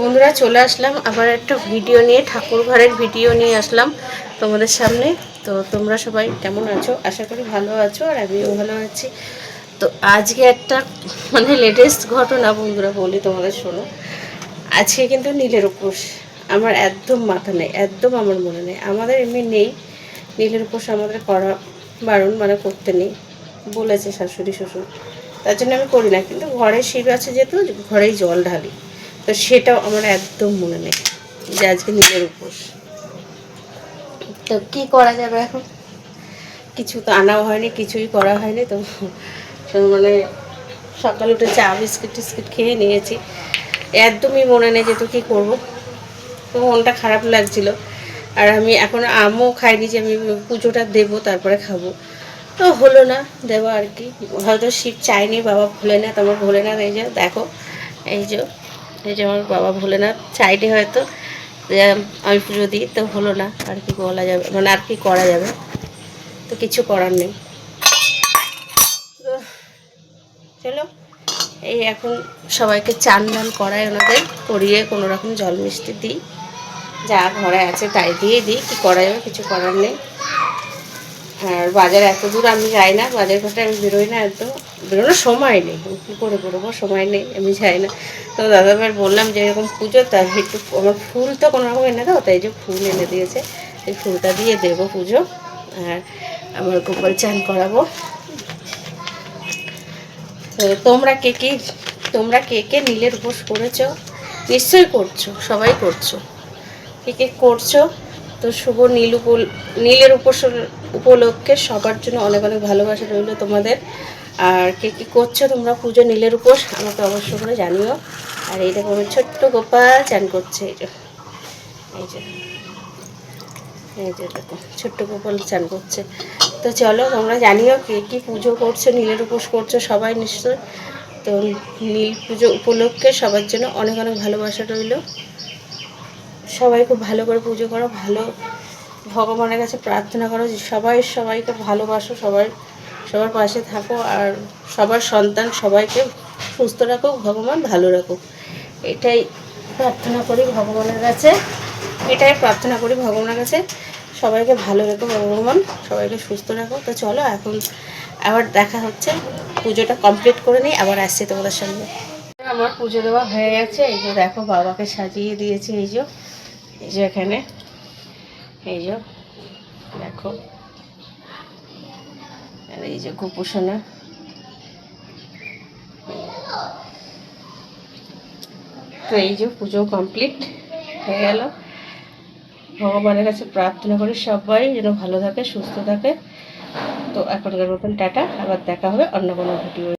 বন্ধুরা চলে আসলাম আবার একটা ভিডিও নিয়ে, ঠাকুর ঘরের ভিডিও নিয়ে আসলাম তোমাদের সামনে। তো তোমরা সবাই কেমন আছো? আশা করি ভালো আছো, আর আমিও ভালো আছি। তো আজকে একটা লেটেস্ট ঘটনা বন্ধুরা বলি তোমাদের, শোনো। আজকে কিন্তু নীলের উপোস। আমার একদম মাথা নেই, একদম আমার মনে নেই। আমাদের এমনি নেই, নীলের উপোস আমাদের করা বারণ, করতে নেই বলেছে শাশুড়ি শ্বশুর, তার জন্য আমি করি না। কিন্তু ঘরে শিব আছে যেহেতু, ঘরেই জল ঢালি। তো সেটাও আমার একদম মনে নেই যে আজকে নীলের উপোস। তো কী করা যাবে এখন? কিছু তো আনাও হয়নি, কিছুই করা হয়নি। তো সকালে উঠে চা বিস্কিট টিস্কিট খেয়ে নিয়েছি। একদমই মনে নেই যে তো কী করবো। তো মনটা খারাপ লাগছিল। আর আমি এখন আমও খাইনি যে আমি পুজোটা দেবো তারপরে খাবো। তো হলো না দেওয়া আর কি। হয়তো শিব চাইনি, বাবা ভোলেনাথ, আমার ভোলেনাথ এই যে দেখো, এই যে আমার বাবা ভোলেনাথ চাইনি হয়তো যে আমি পুজো দিই। তো হলো না, আর কি বলা যাবে, আর কি করা যাবে। তো কিছু করার নেই। তো চলো, এই এখন সবাইকে চান দান করায়, ওনাদের করিয়ে কোনো রকম জল মিষ্টি দিই, যা ঘরে আছে তাই দিয়ে দিই। কী করা যাবে, কিছু করার নেই। আর বাজার এত দূর আমি যাই না, বাজার ঘাটে আমি বেরোই না, একদম বেরোনোর সময় নেই। কী করে বেরোবো, সময় নেই, আমি যাই না। তো দাদাভাই বললাম যে এরকম পুজো, তার একটু আমার ফুল তো কোনো রকম এনে দাও, তাই যে ফুল এনে দিয়েছে, এই ফুলটা দিয়ে দেবো পুজো। আর আমার গোপাল চান করাবো। তো তোমরা কে কে নীলের উপোস করেছো? নিশ্চয়ই করছো, সবাই করছো। কে কে করছো? তো শুভ নীলের উপলক্ষে সবার জন্য অনেক অনেক ভালোবাসা রইল তোমাদের। আর কে কী করছো তোমরা পুজো নীলের উপোস, আমাকে অবশ্য করে জানিও। আর এই দেখো আমার ছোট্ট গোপাল চান করছে, এই যে এই যে এই যে দেখো ছোট্ট গোপাল চান করছে। তো চলো, তোমরা জানিও কে কী পুজো করছো, নীলের উপোস করছো সবাই নিশ্চয়। তো নীল পুজো উপলক্ষে সবার জন্য অনেক অনেক ভালোবাসা রইল। সবাই খুব ভালো করে পুজো করো, ভালো ভগবানের কাছে প্রার্থনা করো যে সবাইকে ভালোবাসো, সবার পাশে থাকো, আর সবার সন্তান সবাইকে সুস্থ রাখো, ভগবান ভালো রাখো। এটাই প্রার্থনা করি ভগবানের কাছে, সবাইকে ভালো রেখো ভগবান, সবাইকে সুস্থ রাখো। তো চলো, এখন আবার দেখা হচ্ছে, পুজোটা কমপ্লিট করে নিই, আবার আসছি তোমাদের সঙ্গে। আমার পুজো দেওয়া হয়ে গেছে। এই যে দেখো, বাবাকে সাজিয়ে দিয়েছি, এই যে এখানে, এই যে দেখো, আর এই যে গোপুসোনা। তো এই যে পুজো কমপ্লিট হয়ে গেল। ভগবানের কাছে প্রার্থনা করি সবাই যেন ভালো থাকে, সুস্থ থাকে। তো এখনকার মতন টাটা, আবার দেখা হবে অন্য কোনো ভিডিও।